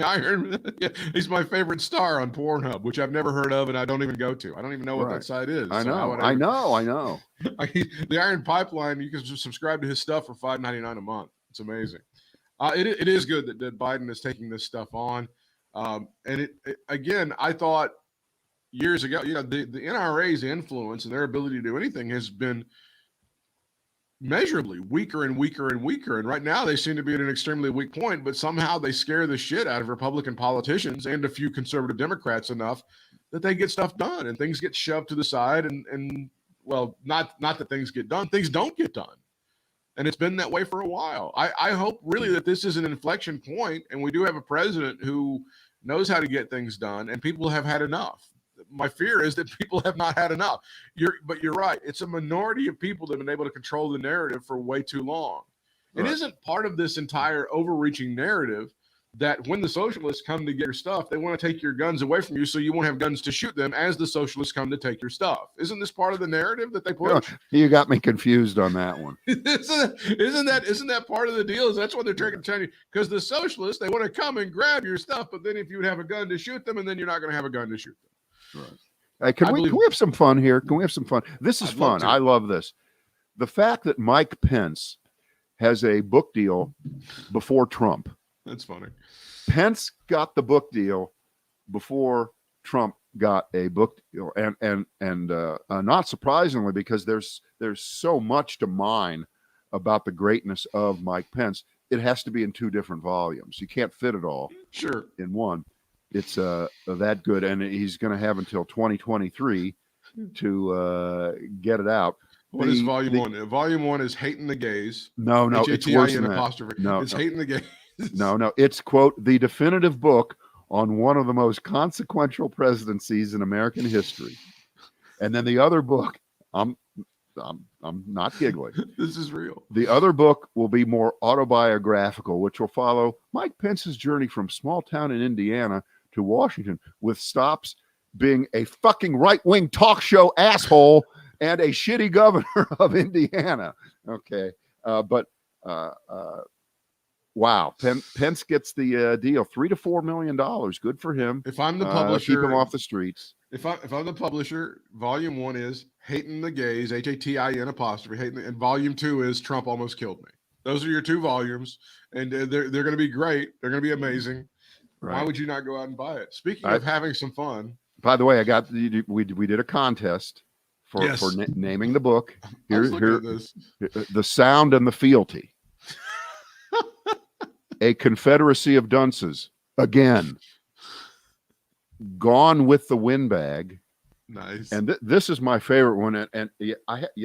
[SPEAKER 1] He's my favorite star on Pornhub, which I've never heard of and I don't even go to. I don't even know what that site is.
[SPEAKER 2] I know.
[SPEAKER 1] The Iron Pipeline, you can just subscribe to his stuff for $5.99 a month. It's amazing. It is good that Biden is taking this stuff on. And again, I thought years ago, the NRA's influence and their ability to do anything has been measurably weaker and weaker and weaker. And right now they seem to be at an extremely weak point, but somehow they scare the shit out of Republican politicians and a few conservative Democrats enough that they get stuff done and things get shoved to the side. And well, not that things get done, things don't get done. And it's been that way for a while. I hope really that this is an inflection point and we do have a president who knows how to get things done and people have had enough. My fear is that people have not had enough. But you're right. It's a minority of people that have been able to control the narrative for way too long. Right. It isn't part of this entire overreaching narrative that when the socialists come to get your stuff, they want to take your guns away from you so you won't have guns to shoot them as the socialists come to take your stuff. Isn't this part of the narrative that they push?
[SPEAKER 2] You got me confused on that one.
[SPEAKER 1] Isn't that part of the deal? Is that's what they're trying to tell you? Because the socialists, they want to come and grab your stuff, but then if you would have a gun to shoot them, and then you're not going to have a gun to shoot them.
[SPEAKER 2] Right. Hey, can we have some fun here? Can we have some fun? This is fun. I love this. The fact that Mike Pence has a book deal before Trump.
[SPEAKER 1] That's funny.
[SPEAKER 2] Pence got the book deal before Trump got a book deal, and not surprisingly, because there's so much to mine about the greatness of Mike Pence. It has to be in two different volumes. You can't fit it all in one. It's that good, and he's going to have until 2023 to get it out.
[SPEAKER 1] What is volume one? Volume one is Hating the Gays.
[SPEAKER 2] No, it's worse than that. No,
[SPEAKER 1] it's Hating the Gays.
[SPEAKER 2] No, it's, quote, the definitive book on one of the most consequential presidencies in American history. And then the other book, I'm not giggling.
[SPEAKER 1] This is real.
[SPEAKER 2] The other book will be more autobiographical, which will follow Mike Pence's journey from small town in Indiana to Washington, with stops being a fucking right-wing talk show asshole and a shitty governor of Indiana. Okay. Wow. Pence gets the deal, $3 to $4 million. Good for him.
[SPEAKER 1] If I'm the publisher,
[SPEAKER 2] keep him off the streets.
[SPEAKER 1] If I'm the publisher, volume one is Hating the Gays, HATIN apostrophe, and volume two is Trump Almost Killed Me. Those are your 2 volumes, and they're going to be great. They're going to be amazing.
[SPEAKER 2] Right.
[SPEAKER 1] Why would you not go out and buy it? Speaking
[SPEAKER 2] I-
[SPEAKER 1] of having some fun,
[SPEAKER 2] By the way, we did a contest for
[SPEAKER 1] Yes.
[SPEAKER 2] naming the book.
[SPEAKER 1] I was looking
[SPEAKER 2] Here,
[SPEAKER 1] at this.
[SPEAKER 2] The Sound and the Fealty. A Confederacy of Dunces. Again. Gone with the Windbag.
[SPEAKER 1] Nice.
[SPEAKER 2] And this is my favorite one. And you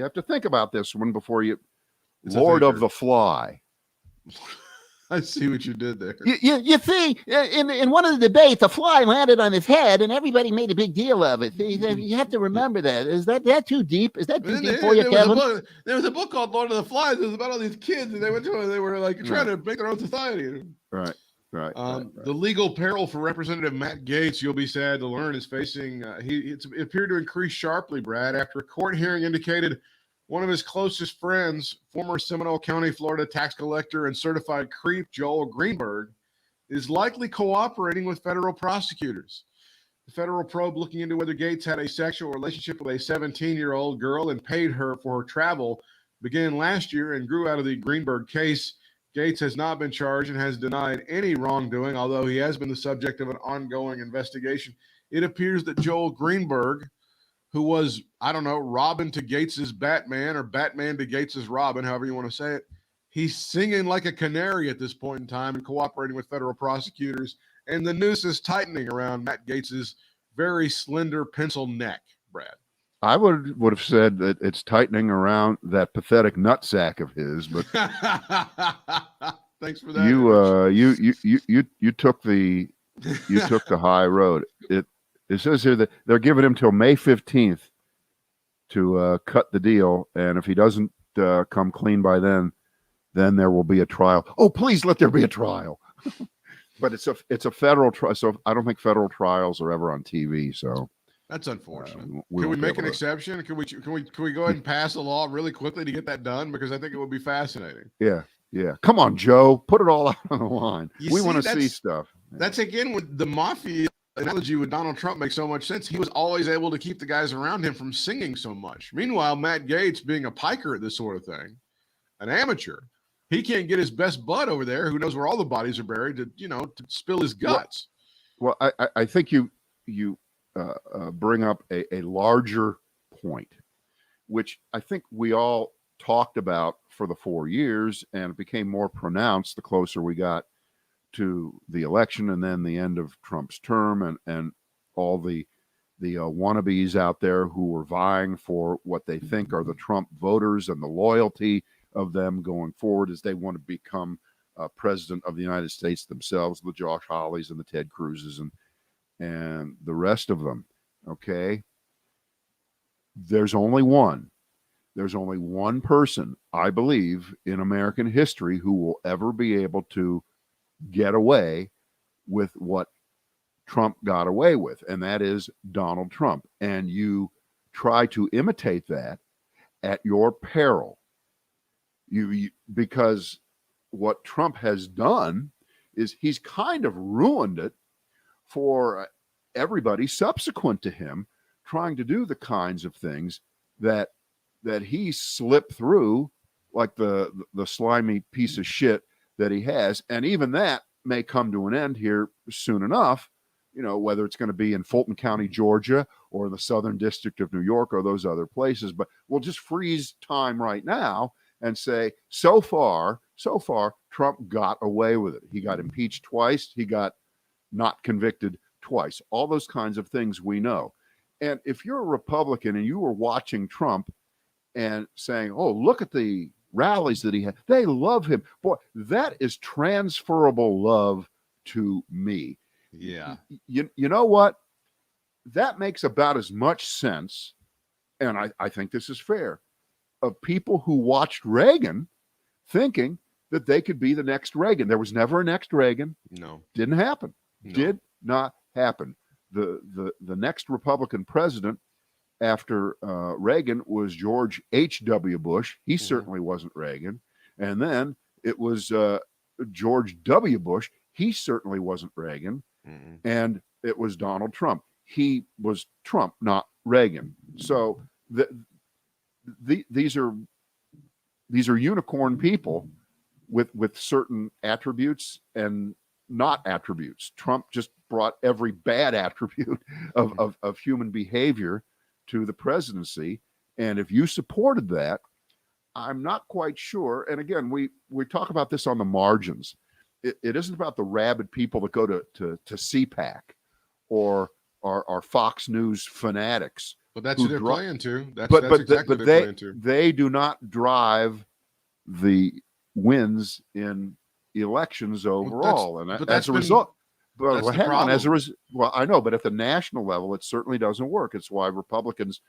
[SPEAKER 2] have to think about this one before you.
[SPEAKER 1] It's
[SPEAKER 2] Lord of the Fly.
[SPEAKER 1] I see what you did there.
[SPEAKER 3] You see, in one of the debates, a fly landed on his head, and everybody made a big deal of it. You have to remember that. Is that too deep? Is that too deep for you, Kevin?
[SPEAKER 1] There was a book called Lord of the Flies. It was about all these kids, and they were like trying to make their own society.
[SPEAKER 2] Right.
[SPEAKER 1] The legal peril for Representative Matt Gaetz, you'll be sad to learn, is facing. It appeared to increase sharply, Brad, after a court hearing indicated one of his closest friends, former Seminole County, Florida tax collector and certified creep Joel Greenberg, is likely cooperating with federal prosecutors. The federal probe looking into whether Gaetz had a sexual relationship with a 17-year-old girl and paid her for her travel began last year and grew out of the Greenberg case. Gaetz has not been charged and has denied any wrongdoing, although he has been the subject of an ongoing investigation. It appears that Joel Greenberg, who was, I don't know, Robin to Gates's Batman or Batman to Gates's Robin, however you want to say it, he's singing like a canary at this point in time and cooperating with federal prosecutors. And the noose is tightening around Matt Gates's very slender pencil neck, Brad.
[SPEAKER 2] I would have said that it's tightening around that pathetic nutsack of his, but
[SPEAKER 1] thanks for that.
[SPEAKER 2] You took the high road. It says here that they're giving him till May 15th to cut the deal, and if he doesn't come clean by then there will be a trial. Oh, please let there be a trial. But it's a federal trial, so I don't think federal trials are ever on TV. So
[SPEAKER 1] that's unfortunate. Can
[SPEAKER 2] we
[SPEAKER 1] make an exception? Can we go ahead and pass a law really quickly to get that done? Because I think it would be fascinating.
[SPEAKER 2] Yeah. Come on, Joe. Put it all out on the line. We want to see stuff.
[SPEAKER 1] That's again with the mafia analogy with Donald Trump makes so much sense. He was always able to keep the guys around him from singing so much. Meanwhile, Matt Gaetz, being a piker at this sort of thing, an amateur, he can't get his best bud over there, who knows where all the bodies are buried, to spill his guts.
[SPEAKER 2] Well, I think you bring up a larger point, which I think we all talked about for the 4 years, and it became more pronounced the closer we got to the election and then the end of Trump's term, and all the wannabes out there who were vying for what they think are the Trump voters and the loyalty of them going forward as they want to become president of the United States themselves, the Josh Hawleys and the Ted Cruzes and the rest of them. Okay. There's only one person, I believe, in American history who will ever be able to get away with what Trump got away with, and that is Donald Trump. And you try to imitate that at your peril. Because what Trump has done is he's kind of ruined it for everybody subsequent to him, trying to do the kinds of things that he slipped through, like the slimy piece of shit that he has. And even that may come to an end here soon enough, whether it's going to be in Fulton County, Georgia, or the Southern District of New York, or those other places. But we'll just freeze time right now and say, so far, Trump got away with it. He got impeached twice. He got not convicted twice. All those kinds of things we know. And if you're a Republican and you were watching Trump and saying, oh, look at the rallies that he had, they love him. Boy, that is transferable love to me.
[SPEAKER 1] Yeah.
[SPEAKER 2] You know what? That makes about as much sense, and I think this is fair, of people who watched Reagan thinking that they could be the next Reagan. There was never a next Reagan.
[SPEAKER 1] No.
[SPEAKER 2] Didn't happen.
[SPEAKER 1] No.
[SPEAKER 2] Did not happen. The next Republican president after Reagan was George H.W. Bush. He certainly wasn't Reagan. And then it was George W. Bush. He certainly wasn't Reagan. And it was Donald Trump. He was Trump, not Reagan. So these are unicorn people with certain attributes and not attributes. Trump just brought every bad attribute of human behavior to the presidency. And if you supported that, I'm not quite sure. And again, we talk about this on the margins. It isn't about the rabid people that go to CPAC or are Fox News fanatics.
[SPEAKER 1] But that's who they're playing to. That's exactly what they're playing to.
[SPEAKER 2] They do not drive the wins in elections overall. As a result, I know, but at the national level, it certainly doesn't work. It's why Republicans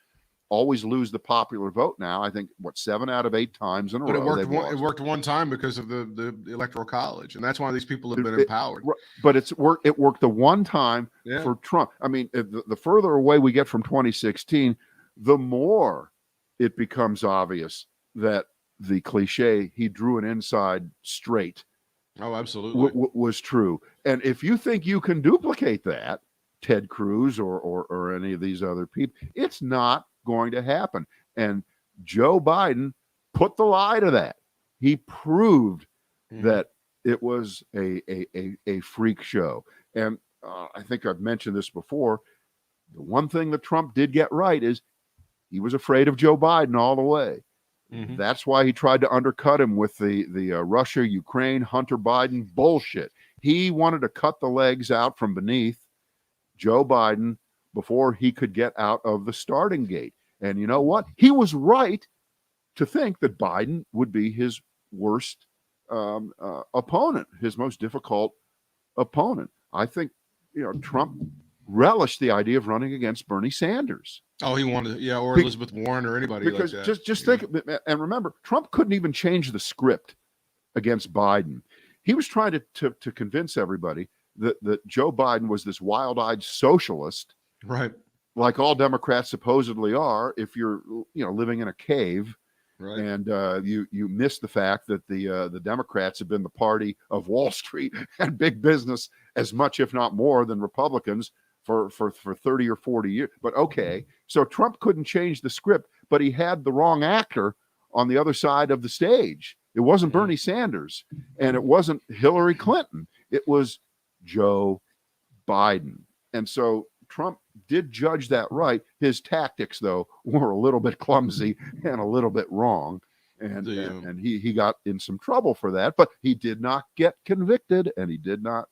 [SPEAKER 2] always lose the popular vote now. I think 7 out of 8 times in a row.
[SPEAKER 1] But it worked one time because of the Electoral College, and that's why these people have been empowered.
[SPEAKER 2] But it worked the one time for Trump. I mean, the further away we get from 2016, the more it becomes obvious that the cliche "he drew an inside straight" was true. And if you think you can duplicate that, Ted Cruz or any of these other people, it's not going to happen. And Joe Biden put the lie to that. He proved that it was a freak show. And I think I've mentioned this before. The one thing that Trump did get right is he was afraid of Joe Biden all the way. That's why he tried to undercut him with the Russia, Ukraine, Hunter Biden bullshit. He wanted to cut the legs out from beneath Joe Biden before he could get out of the starting gate. And you know what? He was right to think that Biden would be his worst opponent, his most difficult opponent. I think, Trump relished the idea of running against Bernie Sanders.
[SPEAKER 1] Oh, he wanted, or Elizabeth Warren or anybody
[SPEAKER 2] because
[SPEAKER 1] like that.
[SPEAKER 2] Just think, and remember, Trump couldn't even change the script against Biden. He was trying to convince everybody that Joe Biden was this wild-eyed socialist,
[SPEAKER 1] right?
[SPEAKER 2] Like all Democrats supposedly are. If you're, living in a cave, right, and you miss the fact that the Democrats have been the party of Wall Street and big business as much, if not more, than Republicans for 30 or 40 years. But okay, so Trump couldn't change the script, but he had the wrong actor on the other side of the stage. It wasn't Bernie Sanders, and it wasn't Hillary Clinton. It was Joe Biden. And so Trump did judge that right. His tactics, though, were a little bit clumsy and a little bit wrong. And he got in some trouble for that, but he did not get convicted, and he did not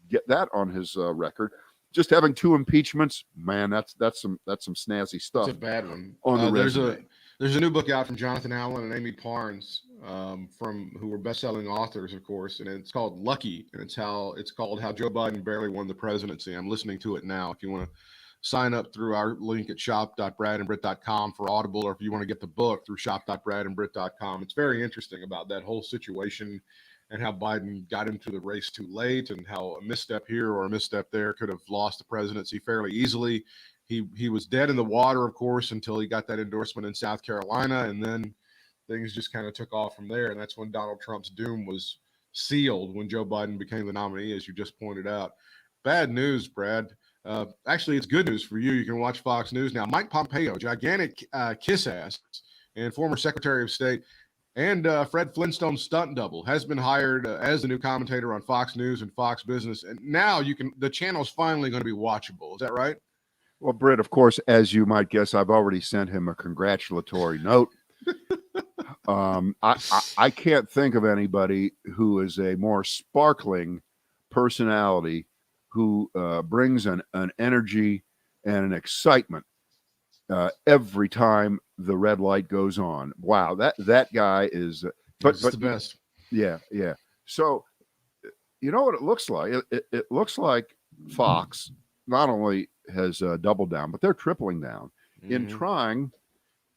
[SPEAKER 2] get that on his record. Just having 2 impeachments, man, that's some snazzy stuff.
[SPEAKER 1] It's a bad one.
[SPEAKER 2] On the resume.
[SPEAKER 1] There's a new book out from Jonathan Allen and Amy Parnes, who were best-selling authors, of course, and it's called Lucky, and it's called How Joe Biden Barely Won the Presidency. I'm listening to it now. If you want to sign up through our link at shop.bradandbritt.com for Audible, or if you want to get the book through shop.bradandbritt.com, it's very interesting about that whole situation and how Biden got into the race too late, and how a misstep here or a misstep there could have lost the presidency fairly easily. He was dead in the water, of course, until he got that endorsement in South Carolina, and then things just kind of took off from there. And that's when Donald Trump's doom was sealed, when Joe Biden became the nominee, as you just pointed out. Bad news, Brad. Actually, it's good news for you. You can watch Fox News now. Mike Pompeo, gigantic kiss ass and former Secretary of State, and Fred Flintstone's stunt double, has been hired as the new commentator on Fox News and Fox Business. And now the channel's finally going to be watchable. Is that right?
[SPEAKER 2] Well, Britt, of course, as you might guess, I've already sent him a congratulatory note. I can't think of anybody who is a more sparkling personality, who brings an energy and an excitement every time the red light goes on. Wow, that guy is but
[SPEAKER 1] the best.
[SPEAKER 2] Yeah. So you know what it looks like? It looks like Fox not only has doubled down, but they're tripling down in trying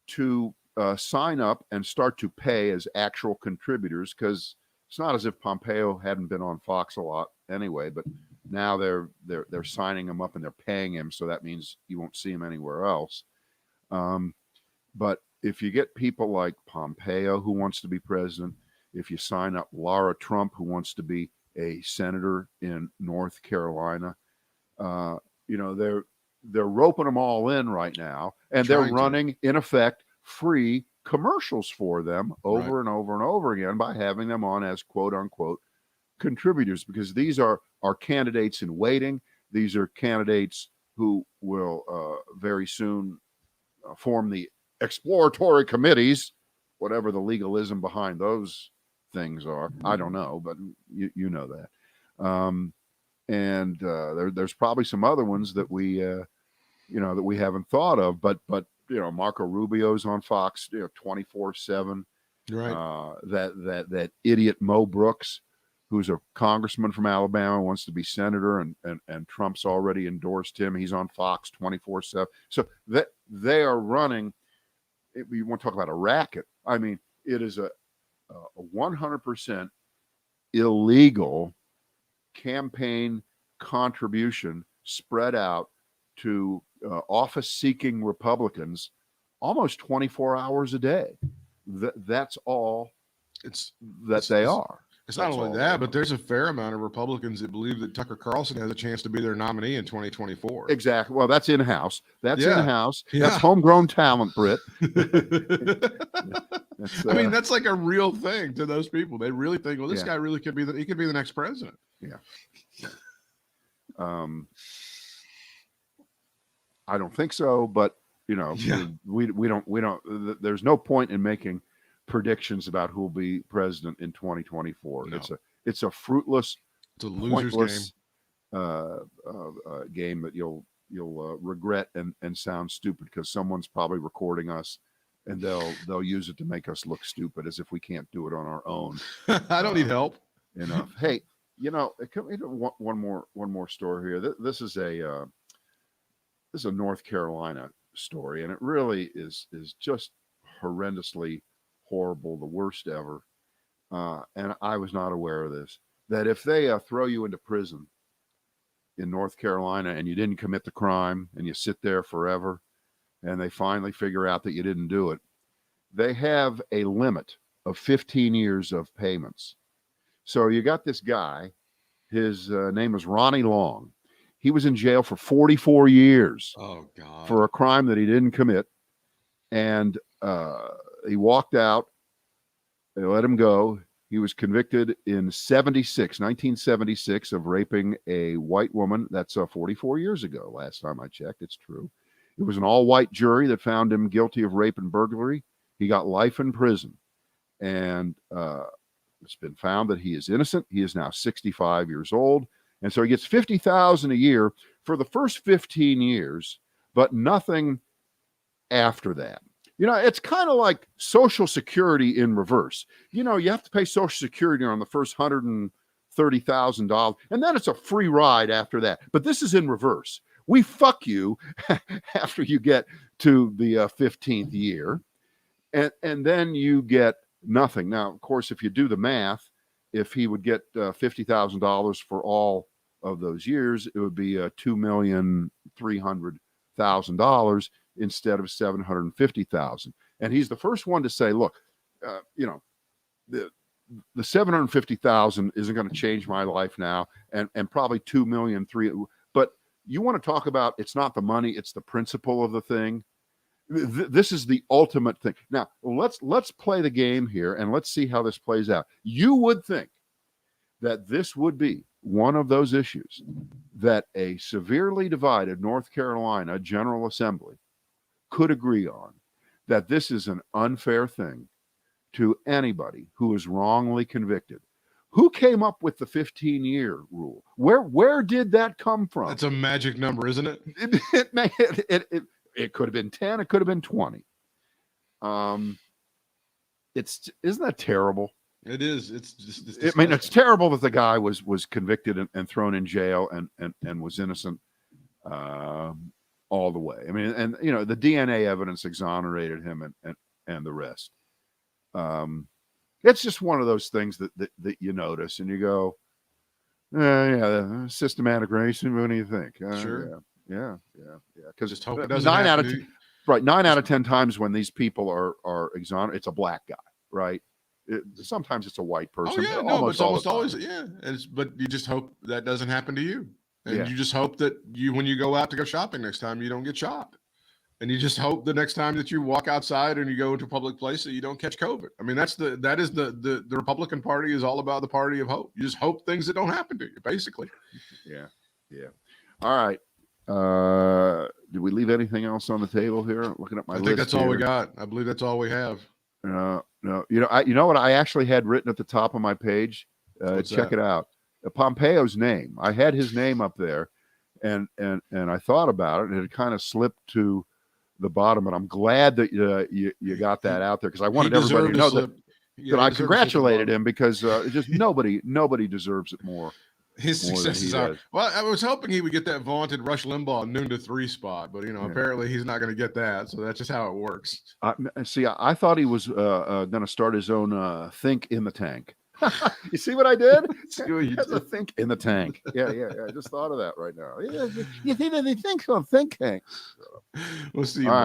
[SPEAKER 2] to sign up and start to pay as actual contributors, because it's not as if Pompeo hadn't been on Fox a lot anyway, but now they're signing him up and they're paying him, so that means you won't see him anywhere else. But if you get people like Pompeo, who wants to be president, if you sign up Laura Trump, who wants to be a senator in North Carolina, they're roping them all in right now, and they're running, in effect, free commercials for them over and over and over again by having them on as quote unquote contributors, because these are candidates in waiting. These are candidates who will very soon form the exploratory committees, whatever the legalism behind those things are. I don't know, but you know that. There's probably some other ones that we that we haven't thought of, but Marco Rubio's on Fox 24/7.
[SPEAKER 1] Right.
[SPEAKER 2] That idiot Mo Brooks, who's a congressman from Alabama, wants to be senator, and Trump's already endorsed him. He's on Fox 24/7. So that they are running. You want to talk about a racket? I mean, it is a 100% illegal campaign contribution spread out to office-seeking Republicans almost 24 hours a day. That's all they are.
[SPEAKER 1] It's not only that, but there's a fair amount of Republicans that believe that Tucker Carlson has a chance to be their nominee in 2024.
[SPEAKER 2] Exactly. Well, that's in-house. In-house.
[SPEAKER 1] Yeah.
[SPEAKER 2] That's homegrown talent, Britt.
[SPEAKER 1] I mean, that's like a real thing to those people. They really think, well, this guy really could be he could be the next president.
[SPEAKER 2] Yeah. I don't think so, but we don't. There's no point in making predictions about who will be president in 2024.
[SPEAKER 1] No.
[SPEAKER 2] It's a fruitless,
[SPEAKER 1] it's a loser's
[SPEAKER 2] game that you'll regret and sound stupid, because someone's probably recording us, and they'll use it to make us look stupid, as if we can't do it on our own.
[SPEAKER 1] I don't need help.
[SPEAKER 2] Hey, one more story here. This is a North Carolina story, and it really is just horrendously horrible, the worst ever. And I was not aware of this, that if they throw you into prison in North Carolina and you didn't commit the crime and you sit there forever and they finally figure out that you didn't do it, they have a limit of 15 years of payments. So you got this guy, his name is Ronnie Long. He was in jail for 44 years.
[SPEAKER 1] Oh, God.
[SPEAKER 2] For a crime that he didn't commit. And he walked out. They let him go. He was convicted in 1976 of raping a white woman. That's 44 years ago. Last time I checked, it's true. It was an all-white jury that found him guilty of rape and burglary. He got life in prison. And it's been found that he is innocent. He is now 65 years old. And so he gets $50,000 a year for the first 15 years, but nothing after that. It's kind of like Social Security in reverse. You have to pay Social Security on the first $130,000, and then it's a free ride after that. But this is in reverse. We fuck you after you get to the 15th year, and then you get nothing. Now, of course, if you do the math, if he would get $50,000 for all of those years, it would be $2,300,000 instead of $750,000. And he's the first one to say, look, the $750,000 isn't going to change my life now, and probably $2,300,000. But you want to talk about, it's not the money, it's the principle of the thing. This is the ultimate thing. Now, let's play the game here, and let's see how this plays out. You would think that this would be one of those issues that a severely divided North Carolina General Assembly could agree on, that this is an unfair thing to anybody who is wrongly convicted. Who came up with the 15-year rule? Where did that come from?
[SPEAKER 1] That's a magic number, isn't it?
[SPEAKER 2] It could have been 10. It could have been 20. Isn't that terrible?
[SPEAKER 1] It is. It's just.
[SPEAKER 2] It's terrible that the guy was convicted and thrown in jail and was innocent all the way. I mean, and the DNA evidence exonerated him and the rest. It's just one of those things that you notice and you go, yeah, systematic racism. What do you think?
[SPEAKER 1] Sure.
[SPEAKER 2] Yeah. Because
[SPEAKER 1] just hope it doesn't
[SPEAKER 2] 9 out of 10, right? 9 out of 10 times when these people are exonerated, it's a black guy, right? Sometimes it's a white person.
[SPEAKER 1] Oh yeah, no, it's almost always but you just hope that doesn't happen to you, and you just hope that when you go out to go shopping next time, you don't get shot. And you just hope the next time that you walk outside and you go into a public place that you don't catch COVID. I mean, that is the Republican Party is all about the party of hope. You just hope things that don't happen to you, basically.
[SPEAKER 2] Yeah. All right. Did we leave anything else on the table here? Looking at my list.
[SPEAKER 1] I think that's all we
[SPEAKER 2] here.
[SPEAKER 1] got. I believe that's all we have.
[SPEAKER 2] No. You know what I actually had written at the top of my page. Check it out. Pompeo's name. I had his name up there, and I thought about it, and it kind of slipped to the bottom. And I'm glad that you got that out there, because I wanted everybody to know that I congratulated him, because just nobody deserves it more.
[SPEAKER 1] His successes are. Well, I was hoping he would get that vaunted Rush Limbaugh noon to 3 spot, but apparently he's not going to get that. So that's just how it works.
[SPEAKER 2] See, I thought he was going to start his own Think in the Tank. You see what I did? He has a Think in the Tank. Yeah. I just thought of that right now. Yeah, you see that he thinks on Think Tank.
[SPEAKER 1] We'll see.